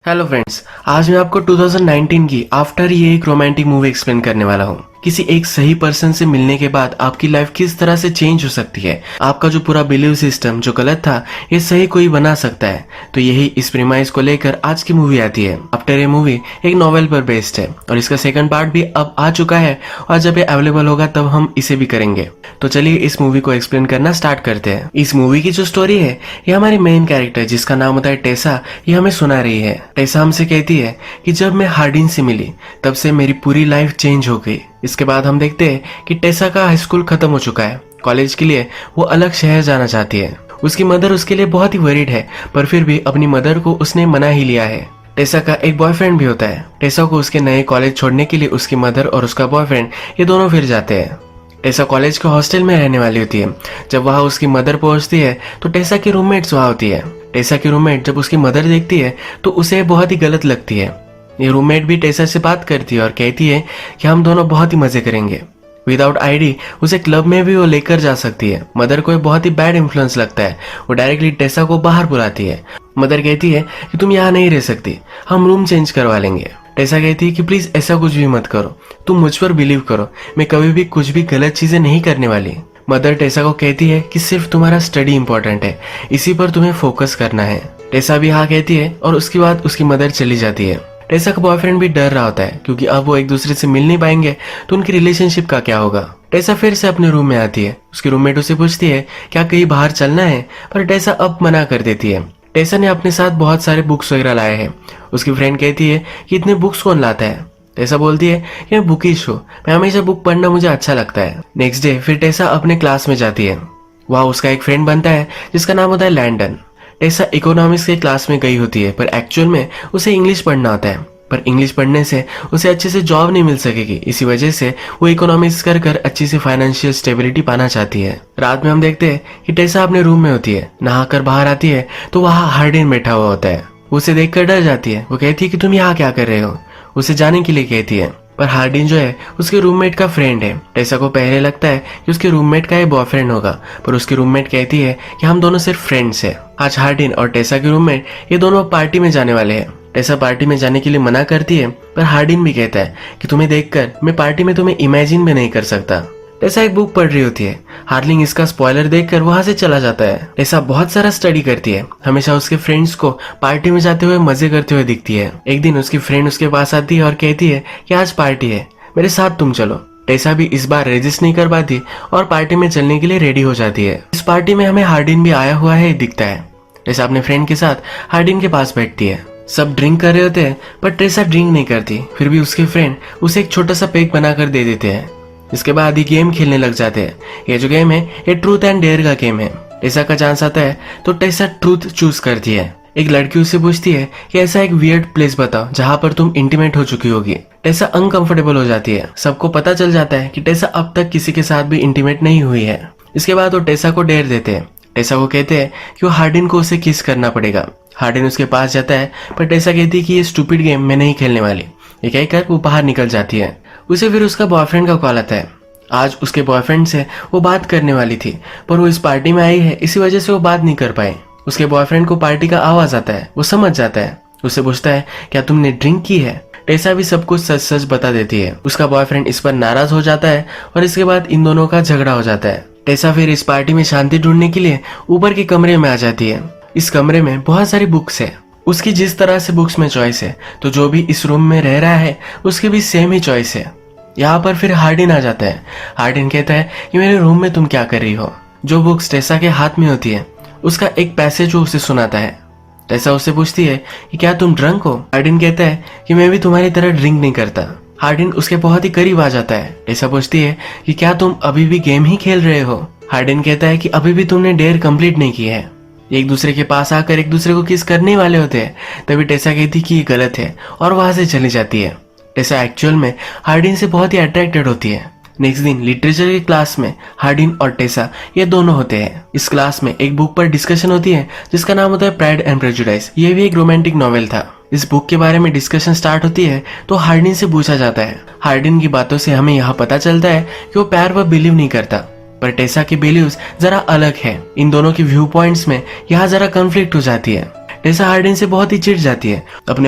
Hello friends, आज मैं आपको 2019 की आफ्टर ये एक रोमांटिक मूवी एक्सप्लेन करने वाला हूँ। किसी एक सही पर्सन से मिलने के बाद आपकी लाइफ किस तरह से चेंज हो सकती है। आपका जो पूरा बिलीव सिस्टम जो गलत था, ये सही कोई बना सकता है। तो यही इस प्रीमाइस को लेकर आज की मूवी आती है। आफ्टर ये मूवी एक नॉवेल पर बेस्ड है और इसका सेकंड पार्ट भी अब आ चुका है और जब ये अवेलेबल होगा तब हम इसे भी करेंगे। तो चलिए इस मूवी को एक्सप्लेन करना स्टार्ट करते हैं। इस मूवी की जो स्टोरी है, ये हमारी मेन कैरेक्टर जिसका नाम होता है टेसा, ये हमें सुना रही है। टेसा हमसे कहती है कि जब मैं हार्डिन से मिली तब से मेरी पूरी लाइफ चेंज हो गई। इसके बाद हम देखते हैं कि टेसा का हाई स्कूल खत्म हो चुका है। कॉलेज के लिए वो अलग शहर जाना चाहती है। उसकी मदर उसके लिए बहुत ही वरीड है, पर फिर भी अपनी मदर को उसने मना ही लिया है। टेसा का एक बॉयफ्रेंड भी होता है। टेसा को उसके नए कॉलेज छोड़ने के लिए उसकी मदर और उसका बॉयफ्रेंड ये दोनों फिर जाते हैं। टेसा कॉलेज के हॉस्टल में रहने वाली होती है। जब वहाँ उसकी मदर पहुंचती है तो टेसा की रूममेट्स वहाँ होती है। टेसा की रूममेट जब उसकी मदर देखती है तो उसे बहुत ही गलत लगती है। ये रूममेट भी टेसा से बात करती है और कहती है कि हम दोनों बहुत ही मजे करेंगे। विदाउट आईडी उसे क्लब में भी वो लेकर जा सकती है। मदर को बहुत ही बैड इन्फ्लुएंस लगता है। वो डायरेक्टली टेसा को बाहर बुलाती है। मदर कहती है कि तुम यहाँ नहीं रह सकती, हम रूम चेंज करवा लेंगे। टेसा कहती है कि प्लीज ऐसा कुछ भी मत करो, तुम मुझ पर बिलीव करो, मैं कभी भी कुछ भी गलत चीजें नहीं करने वाली। मदर टेसा को कहती है कि सिर्फ तुम्हारा स्टडी इंपॉर्टेंट है, इसी पर तुम्हें फोकस करना है। टेसा भी हाँ कहती है और उसके बाद उसकी मदर चली जाती है। टेसा का बॉयफ्रेंड भी डर रहा होता है क्योंकि अब वो एक दूसरे से मिल नहीं पाएंगे तो उनकी रिलेशनशिप का क्या होगा। टेसा फिर से अपने रूम में आती है। उसकी रूममेट उसे पूछती है क्या कहीं बाहर चलना है, पर टेसा अब मना कर देती है। टेसा ने अपने साथ बहुत सारे बुक्स वगैरह लाए हैं। उसकी फ्रेंड कहती है कि इतने बुक्स कौन लाता है। टेसा बोलती है कि मैं बुकिश हूँ, मैं हमेशा बुक पढ़ना मुझे अच्छा लगता है। नेक्स्ट डे फिर टेसा अपने क्लास में जाती है। वहाँ उसका एक फ्रेंड बनता है जिसका नाम होता है लैंडन। टेसा इकोनॉमिक्स के क्लास में गई होती है, पर एक्चुअल में उसे इंग्लिश पढ़ना होता है। पर इंग्लिश पढ़ने से उसे अच्छे से जॉब नहीं मिल सकेगी, इसी वजह से वो इकोनॉमिक्स कर कर अच्छी सी फाइनेंशियल स्टेबिलिटी पाना चाहती है। रात में हम देखते हैं कि टेसा अपने रूम में होती है। नहाकर बाहर आती है तो वहाँ हार्डिन बैठा हुआ होता है। उसे देखकर डर जाती है। वो कहती है कि तुम यहाँ क्या कर रहे हो, उसे जाने के लिए कहती है। पर हार्डिन जो है उसके रूममेट का फ्रेंड है। टेसा को पहले लगता है कि उसके रूममेट का ये बॉयफ्रेंड होगा, पर उसकी रूममेट कहती है कि हम दोनों सिर्फ फ्रेंड्स हैं। आज हार्डिन और टेसा के रूममेट ये दोनों पार्टी में जाने वाले हैं। टेसा पार्टी में जाने के लिए मना करती है, पर हार्डिन भी कहता है कि तुम्हें देखकर मैं पार्टी में तुम्हें इमेजिन भी नहीं कर सकता। टेसा एक बुक पढ़ रही होती है। हार्लिंग इसका स्पॉइलर देखकर वहां से चला जाता है। टेसा बहुत सारा स्टडी करती है, हमेशा उसके फ्रेंड्स को पार्टी में जाते हुए मजे करते हुए दिखती है। एक दिन उसकी फ्रेंड उसके पास आती है और कहती है कि आज पार्टी है, मेरे साथ तुम चलो। टेसा भी इस बार रेजिस्ट नहीं कर पाती और पार्टी में चलने के लिए रेडी हो जाती है। इस पार्टी में हमें हार्डिन भी आया हुआ है दिखता है। टेसा अपने फ्रेंड के साथ हार्डिन के पास बैठती है। सब ड्रिंक कर रहे होते हैं, पर टेसा ड्रिंक नहीं करती। फिर भी उसके फ्रेंड उसे एक छोटा सा पेक बनाकर दे देते हैं। इसके बाद ये गेम खेलने लग जाते हैं। ये जो गेम है ये ट्रूथ एंड डेयर का गेम है। टेसा का चांस आता है तो टेसा ट्रूथ चूज करती है। एक लड़की उससे पूछती है कि ऐसा एक वियर्ड प्लेस बताओ जहाँ पर तुम इंटीमेट हो चुकी होगी। टेसा अनकंफर्टेबल हो जाती है। सबको पता चल जाता है कि टेसा अब तक किसी के साथ भी इंटीमेट नहीं हुई है। इसके बाद वो टेसा को डेयर देते हैं। टेसा को कहते हैं कि वो हार्डिन को उसे किस करना पड़ेगा। हार्डिन उसके पास जाता है, पर टेसा कहती है कि ये स्टूपिड गेम मैं नहीं खेलने वाली। ये कहकर वो बाहर निकल जाती है। उसे फिर उसका बॉयफ्रेंड का कॉल आता है। आज उसके बॉयफ्रेंड से वो बात करने वाली थी, पर वो इस पार्टी में आई है, इसी वजह से वो बात नहीं कर पाई। उसके बॉयफ्रेंड को पार्टी का आवाज आता है। वो समझ जाता है। उससे पूछता है क्या तुमने ड्रिंक की है। टेसा भी सब कुछ सच सच बता देती है। उसका बॉयफ्रेंड इस पर नाराज हो जाता है और इसके बाद इन दोनों का झगड़ा हो जाता है। टेसा फिर इस पार्टी में शांति ढूंढने के लिए ऊपर के कमरे में आ जाती है। इस कमरे में बहुत सारी बुक्स है। उसकी जिस तरह से बुक्स में चॉइस है, तो जो भी इस रूम में रह रहा है उसकी भी सेम ही चॉइस है। यहाँ पर फिर हार्डिन आ जाता है। हार्डिन कहता है कि मेरे रूम में तुम क्या कर रही हो। जो बुक्स टेसा के हाथ में होती है उसका एक पैसेज वो उसे सुनाता है। टेसा उससे पूछती है कि क्या तुम ड्रंक हो। हार्डिन कहता है कि मैं भी तुम्हारी तरह ड्रिंक नहीं करता। हार्डिन उसके बहुत ही करीब आ जाता है। टेसा पूछती है कि क्या तुम अभी भी गेम ही खेल रहे हो। हार्डिन कहता है कि अभी भी तुमने डेयर कंप्लीट नहीं की है। एक दूसरे के पास आकर एक दूसरे को किस करने वाले होते हैं, तभी टेसा कहती कि ये गलत है और वहां से चली जाती है। टेसा एक्चुअल में हार्डिन से बहुत ही अट्रैक्टेड होती है। नेक्स्ट दिन लिटरेचर की क्लास में हार्डिन और टेसा ये दोनों होते हैं। इस क्लास में एक बुक पर डिस्कशन होती है जिसका नाम होता है प्राइड एंड प्रेजुडिस। ये भी एक रोमांटिक नॉवेल था। इस बुक के बारे में डिस्कशन स्टार्ट होती है तो हार्डिन से पूछा जाता है। हार्डिन की बातों से हमें यहाँ पता चलता है कि वो प्यार पर बिलीव नहीं करता, पर टेसा की बिलीव्स जरा अलग है। इन दोनों की व्यू पॉइंट्स में यहाँ जरा कॉन्फ्लिक्ट हो जाती है। टेसा हार्डिन से बहुत ही चिढ़ जाती है। अपने